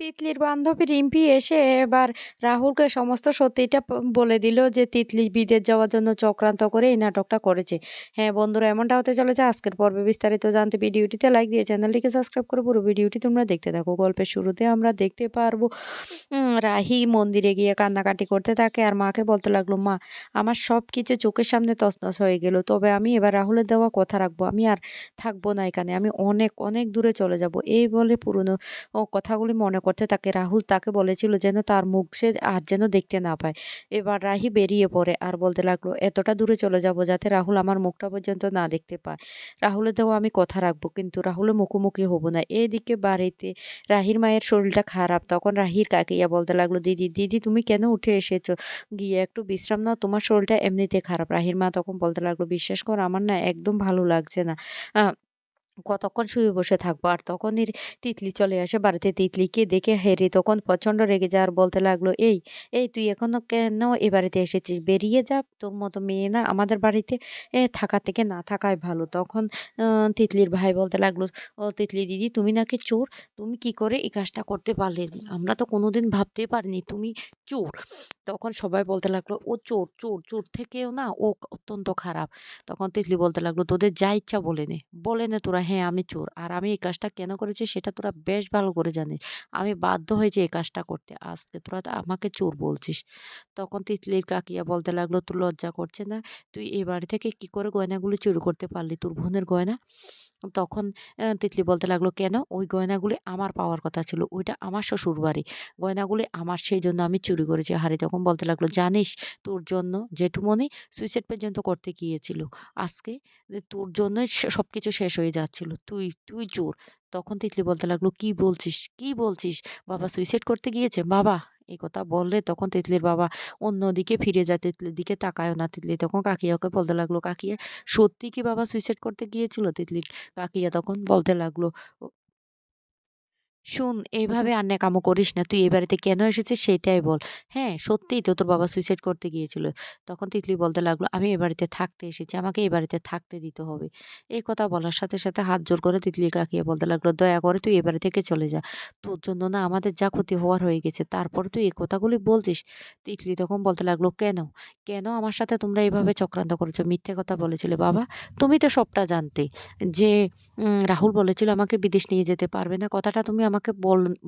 তিতলির বান্ধবী রিম্পি এসে এবার রাহুলকে সমস্ত সত্যিটা বলে দিল যে তিতলি বিদেশ যাওয়ার জন্য চক্রান্ত করে এই নাটকটা করেছে। হ্যাঁ বন্ধুরা, এমনটা হতে চলেছে আজকের পর্বে। বিস্তারিত জানতে ভিডিওটিতে লাইক দিয়ে চ্যানেলটিকে সাবস্ক্রাইব করে পুরো ভিডিওটি তোমরা দেখতে থাকো। গল্পের শুরুতে আমরা দেখতে পারবো রাহি মন্দিরে গিয়ে কান্নাকাটি করতে থাকে আর মাকে বলতে লাগলো, মা আমার সব কিছু চোখের সামনে তছনছ হয়ে গেল, তবে আমি এবার রাহুলের দেওয়া কথা রাখবো, আমি আর থাকবো না এখানে, আমি অনেক অনেক দূরে চলে যাব। এই বলে পুরনো কথাগুলি মনে করতে থাকে। রাহুল তাকে বলেছিল যেন তার মুখ সে আর যেন দেখতে না পায়। এবার রাহি বেরিয়ে পড়ে আর বলতে লাগলো, এতটা দূরে চলে যাব যাতে রাহুল আমার মুখটা পর্যন্ত না দেখতে পায়। রাহুলের দেওয়া আমি কথা রাখবো, কিন্তু রাহুলের মুখোমুখি হব না। এদিকে বাড়িতে রাহির মায়ের শরীরটা খারাপ। তখন রাহির কাকিয়া বলতে লাগলো, দিদি দিদি তুমি কেন উঠে এসেছো? গিয়ে একটু বিশ্রাম নাও, তোমার শরীরটা এমনিতে খারাপ। রাহির মা তখন বলতে লাগলো, বিশ্বাস কর আমার না একদম ভালো লাগছে না। কতক্ষণ শুয়ে বসে থাকবো? আর তখনই তিতলি চলে আসে বাড়িতে। তিতলিকে দেখে হ্যারি তখন প্রচন্ড রেগে যায় আর বলতে লাগলো, এই তুই এখনো কেন এ বাড়িতে এসেছিস? বেরিয়ে যা, তোর মতো মেয়ে না আমাদের বাড়িতে থাকা থেকে না থাকাই ভালো। তখন তিতলির ভাই বলতে লাগলো, ও তিতলি দিদি তুমি নাকি চোর, তুমি কি করে এই কাজটা করতে পারলে? আমরা তো কোনোদিন ভাবতেই পারিনি তুমি চোর। তখন সবাই বলতে লাগলো, ও চোর চোর চোর থেকেও না ও অত্যন্ত খারাপ। তখন তিতলি বলতে লাগলো, তোদের যা ইচ্ছা বলে নে, বলে নে তোরা, হ্যাঁ আমি চোর, আর আমি এই কাজটা কেন করেছি সেটা তোরা বেশ ভালো করে জানিস। আমি বাধ্য হয়েছি এই কাজটা করতে, আজকে তোরা তো আমাকে চোর বলছিস। তখন তিতলির কাকিয়া বলতে লাগলো, তোর লজ্জা করছে না? তুই এই বাড়ি থেকে কি করে গয়নাগুলি চুরি করতে পারলি, তোর বোনের গয়না? তখন তিতলি বলতে লাগলো, কেন? ওই গয়নাগুলি আমার পাওয়ার কথা ছিল, ওইটা আমার শ্বশুর বাড়ি, গয়নাগুলি আমার, সেই জন্য আমি চুরি করেছি। হারি তখন বলতে লাগলো, জানিস তোর জন্য জেঠুমনি সুইসাইড পর্যন্ত করতে গিয়েছিল আজকে, তোর জন্যই সবকিছু শেষ হয়ে যাচ্ছিল। তুই চোর। তখন তিতলি বলতে লাগলো, কি বলছিস কি বলছিস? বাবা সুইসাইড করতে গিয়েছে বাবা? এই কথা বললে তখন তিতলির বাবা অন্যদিকে ফিরে যায়, তিতলির দিকে তাকায়ও না। তিতলি তখন কাকিয়াকে বলতে লাগলো, কাকিয়া সত্যি কি বাবা সুইসাইড করতে গিয়েছিল? তিতলির কাকিয়া তখন বলতে লাগলো, শোন, এইভাবে আর ন্যাকামো করিস না। তুই এই বাড়িতে কেন এসেছিস সেইটাই বল। হ্যাঁ, সত্যিই তো তোর বাবা সুইসাইড করতে গিয়েছিল। তখন তিতলি বলতে লাগলো, আমি এ বাড়িতে থাকতে এসেছি। আমাকে এই বাড়িতে থাকতে দিতে হবে। এই কথা বলার সাথে, সাথে হাত জোড় করে তিতলির কাকিয়া বলতে লাগলো, দয়া করে তুই এ বাড়ি থেকে চলে যা। তোর জন্য না আমাদের যা ক্ষতি হওয়ার হয়ে গেছে। তারপরে তুই এই কথাগুলি বলছিস? তিতলি তখন বলতে লাগলো, কেন? কেন আমার সাথে তোমরা এভাবে চক্রান্ত করেছো? মিথ্যে কথা বলেছিলে বাবা। তুমি তো সবটা জানতে যে রাহুল বলেছিল আমাকে বিদেশ নিয়ে যেতে পারবে না। কথাটা তুমি আমাকে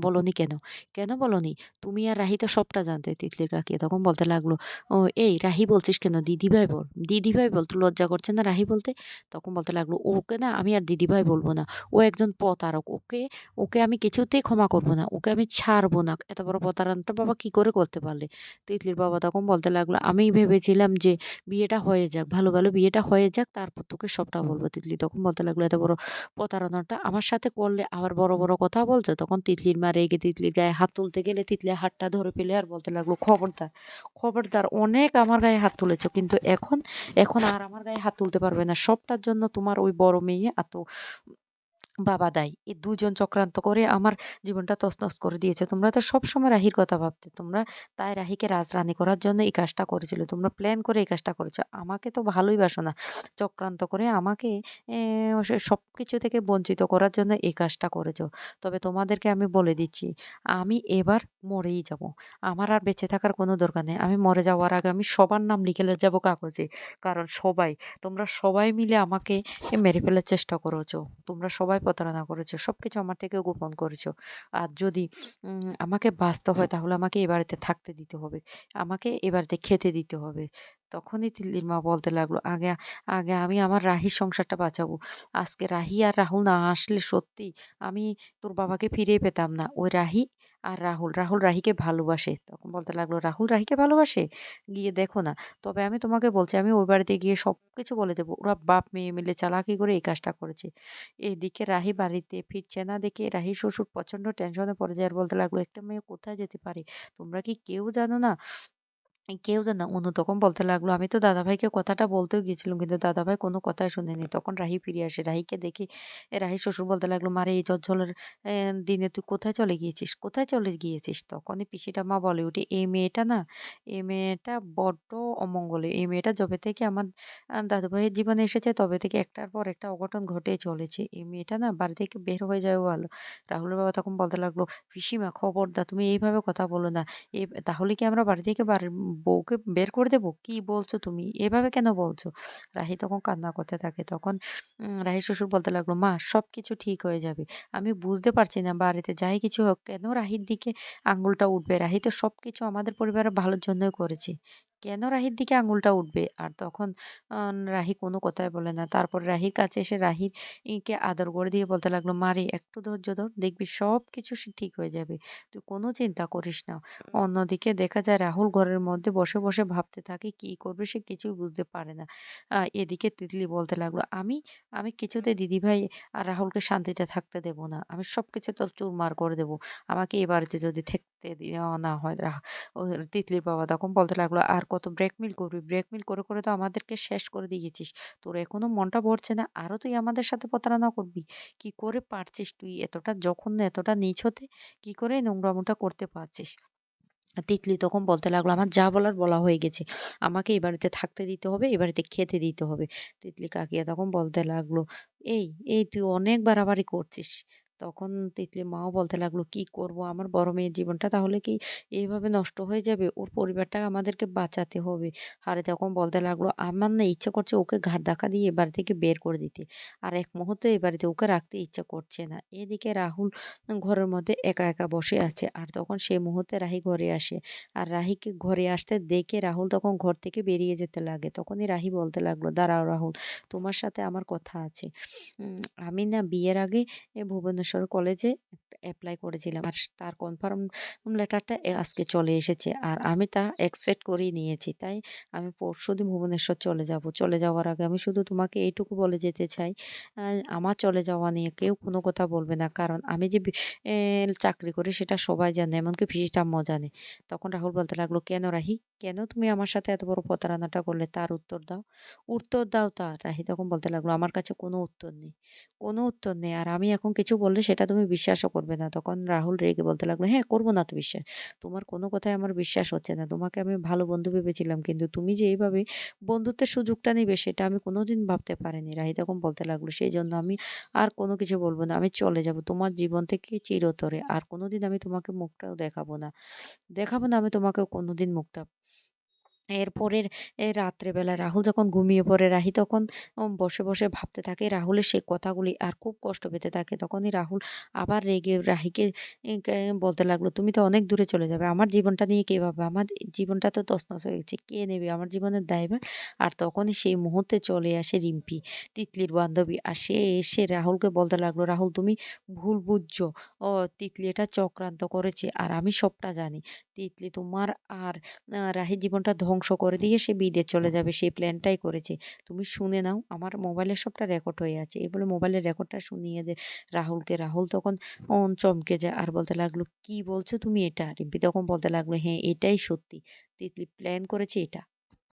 বলোনি কেন? কেন বলোনি? তুমি আর রাহি তো সবটা জানতে। তিতলির কাকি তখন বলতে লাগলো, "ও এই রাহি বলছিস কেন? দিদিভাই বল। দিদিভাই বল। তোর লজ্জা করছে না রাহি বলতে?" তখন বলতে লাগলো, "ওকে না আমি আর দিদিভাই বলব না। ও একজন প্রতারক। ওকে ওকে আমি কিছুতেই ক্ষমা করব না। ওকে আমি ছাড়বো না। এত বড় প্রতারণাটা বাবা কি করে করতে পারলে?" তিতলির বাবা তখন বলতে লাগলো, "আমি ভেবেছিলাম যে বিয়েটা হয়ে যাক, ভালো, ভালো বিয়েটা হয়ে যাক, তারপর তোকে সবটা বলব।" তিতলি তখন বলতে লাগলো, "এত বড় প্রতারণাটা আমার সাথে করলে আবার বড়, বড় কথা বলছে?" তখন তিতলির মা রেগে তিতলির গায়ে হাত তুলতে গেলে তিতলির হাতটা ধরে ফেলে আর বলতে লাগলো, "খবরদার, খবরদার, অনেক আমার গায়ে হাত তুলেছো, কিন্তু এখন আর আমার গায়ে হাত তুলতে পারবে না। সবটার জন্য তোমার ওই বড় মেয়ে আর বাবা দায়ী। এই ২ জন চক্রান্ত করে আমার জীবনটা তছনছ করে দিয়েছে। তোমরা তো সবসময় রাহির কথা ভাবতে। তোমরা তাই রাহিকে রাজরানী করার জন্য এই কাজটা করেছিলে। তোমরা প্ল্যান করে এই কাজটা করেছ। আমাকে তো ভালোই বাসো না। চক্রান্ত করে আমাকে সবকিছু থেকে বঞ্চিত করার জন্য এই কাজটা করেছ। তবে তোমাদেরকে আমি বলে দিচ্ছি, আমি এবার মরেই যাবো। আমার আর বেঁচে থাকার কোনো দরকার নেই। আমি মরে যাওয়ার আগে আমি সবার নাম লিখে যাবো কাগজে। কারণ তোমরা সবাই মিলে আমাকে মেরে ফেলার চেষ্টা করেছো। তোমরা সবাই প্রতারণা করেছো। সবকিছু আমার থেকে গোপন করেছো। আর যদি আমাকে বাঁচতে হয় তাহলে আমাকে এ বাড়িতে থাকতে দিতে হবে। আমাকে এ বাড়িতে খেতে দিতে হবে। তখনই তিন্নির মা বলতে লাগলো, "আগে আগে আমি আমার রাহির সংসারটা বাঁচাবো। আজকে রাহি আর রাহুল না আসলে সত্যি আমি তোর বাবাকে ফিরিয়ে পেতাম না।" ওই রাহি আর রাহুল রাহিকে ভালোবাসে। তখন বলতে লাগলো, "রাহুল রাহিকে ভালোবাসে? গিয়ে দেখো না। তবে আমি তোমাকে বলছি আমি ওই বাড়িতে গিয়ে সবকিছু বলে দেবো। ওরা বাপ মেয়ে মিলে চালাকি করে এই কাজটা করেছে।" এদিকে রাহি বাড়িতে ফিরছে না দেখে রাহি শ্বশুর প্রচন্ড টেনশনে পড়ে যায় আর বলতে লাগলো, একটা মেয়ে কোথায় যেতে পারে? তোমরা কি কেউ জানো না? কেউ যেন অনু তখন বলতে লাগলো, "আমি তো দাদাভাইকে কথাটা বলতেও গিয়েছিলাম কিন্তু দাদাভাই কোনো কথাই শোনেনি।" তখন রাহি ফিরে আসে। রাহিকে দেখে রাহির শ্বশুর বলতে লাগলো, "মারে এই ঝড়-ঝড়ের দিনে তুই কোথায় চলে গিয়েছিস? কোথায় চলে গিয়েছিস?" তখনই পিসিটা মা বলে উঠে, "এই মেয়েটা না, এই মেয়েটা বড্ড অমঙ্গলে। এই মেয়েটা যবে থেকে আমার দাদুভাইয়ের জীবনে এসেছে তবে থেকে একটার পর একটা অঘটন ঘটেই চলেছে। এই মেয়েটা না বাড়ি থেকে বের হয়ে যাওয়া ভালো।" রাহুলের বাবা তখন বলতে লাগলো, "পিসিমা খবরদার তুমি এইভাবে কথা বলো না। তাহলে কি আমরা বাড়ি থেকে বউকে বের করে দেব? কি বলছো তুমি? এভাবে কেন বলছো?" রাহি তখন কান্না করতে থাকে। তখন রাহির শ্বশুর বলতে লাগলো, "মা সবকিছু ঠিক হয়ে যাবে। আমি বুঝতে পারছি না বাড়িতে যাই কিছু হোক কেন রাহির দিকে আঙুলটা উঠবে? রাহি তো সবকিছু আমাদের পরিবারের ভালোর জন্যই করেছে। কেন রাহির দিকে আঙুলটা উঠবে?" আর তখন রাহি কোনো কথাই বলে না। তারপর রাহির কাছে এসে রাহির কে আদর করে দিয়ে বলতে লাগলো, "মারে একটু ধৈর্য ধর। দেখবি সবকিছু ঠিক হয়ে যাবে। তুই কোনো চিন্তা করিস না।" অন্যদিকে দেখা যায় রাহুল ঘরের মধ্যে বসে, বসে ভাবতে থাকে কি করবে সে কিছুই বুঝতে পারে না। এদিকে তিতলি বলতে লাগলো, আমি কিছুতেই দিদিভাই আর রাহুলকে শান্তিতে থাকতে দেব না। আমি সবকিছু তোর চুরমার করে দেব। আমাকে এ বাড়িতে যদি থাকতে দেওয়া না হয়।" ও তিতলির বাবা তখন বলতে লাগলো, "আর কত ব্ল্যাকমেইল করবি? ব্ল্যাকমেইল করে, করে তো আমাদেরকে শেষ করে দিয়েছিস। তোর এখনো মনটা ভরছে না? আরো তুই আমাদের সাথে প্রতারণা করবি? কি করে পারছিস তুই এতটা জঘন্য, এতটা নীচ হতে? কি করে এই নোংরামোটা করতে পারছিস?" তিতলি তখন বলতে লাগলো, "আমার যা বলার বলা হয়ে গেছে। আমাকে এ বাড়িতে থাকতে দিতে হবে, এ বাড়িতে খেতে দিতে হবে।" তিতলি কাকিয়া তখন বলতে লাগলো, "এই, এই তুই অনেক বাড়াবাড়ি করছিস।" তখন তিতলির মাও বলতে লাগলো, "কি করব? আমার বড় মেয়ের জীবনটা তাহলে কি এইভাবে নষ্ট হয়ে যাবে? ওর পরিবারটা আমাদেরকে বাঁচাতে হবে।" আরে তখন বলতে লাগলো, "আমার না ইচ্ছে করছে ওকে ঘাড় ধাক্কা দিয়ে এ বাড়ি থেকে বের করে দিতে। আর এক মুহূর্ত এ বাড়িতে ওকে রাখতে ইচ্ছা করছে না।" এদিকে রাহুল ঘরের মধ্যে একা, একা বসে আছে। আর তখন সেই মুহূর্তে রাহি ঘরে আসে। আর রাহিকে ঘরে আসতে দেখে রাহুল তখন ঘর থেকে বেরিয়ে যেতে লাগে। তখনই রাহি বলতে লাগলো, "দাঁড়াও রাহুল, তোমার সাথে আমার কথা আছে। উম আমি না বিয়ের আগে ভুবনেশ্বর কলেজে একটা এপ্লাই করেছিলাম। আর তার কনফার্ম লেটারটা আজকে চলে এসেছে। আর আমি তা এক্সপেক্ট করেই নিয়েছি। তাই আমি পরশুদিন ভুবনেশ্বর চলে যাব। চলে যাওয়ার আগে আমি শুধু তোমাকে এইটুকু বলে যেতে চাই, আ আমার চলে যাওয়া নিয়ে কেউ কোনো কথা বলবে না। কারণ আমি যে চাকরি করি সেটা সবাই জানে, এমনকি পিসির আম্মাও জানে।" তখন রাহুল বলতে লাগলো, "কেন রাহি? কেন তুমি আমার সাথে এত বড় প্রতারণাটা করলে? তার উত্তর দাও। উত্তর দাও তার।" রাহি তখন বলতে লাগলো, "আমার কাছে কোনো উত্তর নেই। কোনো উত্তর নেই। আর আমি এখন কিছু বললে সেটা তুমি বিশ্বাসও করবে না।" তখন রাহুল রেগে বলতে লাগলো, "হ্যাঁ, করব না তো বিশ্বাস। তোমার কোনো কথাই আমার বিশ্বাস হচ্ছে না। তোমাকে আমি ভালো বন্ধু ভেবেছিলাম। কিন্তু তুমি যে এইভাবে বন্ধুত্বের সুযোগটা নিবে সেটা আমি কোনোদিন ভাবতে পারিনি।" রাহি তখন বলতে লাগলো, "সেইজন্য আমি আর কোনো কিছু বলব না। আমি চলে যাব তোমার জীবন থেকে চিরতরে। আর কোনোদিন আমি তোমাকে মুখটাও দেখাবো না। দেখাবো না আমি তোমাকে কোনোদিন মুখটা।" এরপরের রাত্রেবেলা রাহুল যখন ঘুমিয়ে পড়ে, রাহি তখন বসে, বসে ভাবতে থাকে রাহুলের সেই কথাগুলি আর খুব কষ্ট পেতে থাকে। তখনই রাহুল আবার রেগে রাহিকে কে বলতে লাগলো, "তুমি তো অনেক দূরে চলে যাবে। আমার জীবনটা নিয়ে কে ভাববে? আমার জীবনটা তো তছনছ হয়ে গেছে। কে নেবে আমার জীবনের দায়ভার?" আর তখনই সেই মুহূর্তে চলে আসে রিম্পি, তিতলির বান্ধবী। আর সে এসে রাহুলকে বলতে লাগলো, "রাহুল তুমি ভুল বুঝছো। ও তিতলি এটা চক্রান্ত করেছে। আর আমি সবটা জানি। তিতলি তোমার আর রাহির জীবনটা ধ্বংস করে দিয়ে সে বিদেশ চলে যাবে। সেই প্ল্যানটাই করেছে। তুমি শুনে নাও, আমার মোবাইলে সবটা রেকর্ড হয়ে আছে।" এই বলে মোবাইলের রেকর্ডটা শুনিয়ে দেয় রাহুলকে। রাহুল তখন চমকে যায় আর বলতে লাগলো, "কি বলছো তুমি এটা?" রিম্পি তখন বলতে লাগলো, "হ্যাঁ, এটাই সত্যি। তিতলি প্ল্যান করেছে এটা।"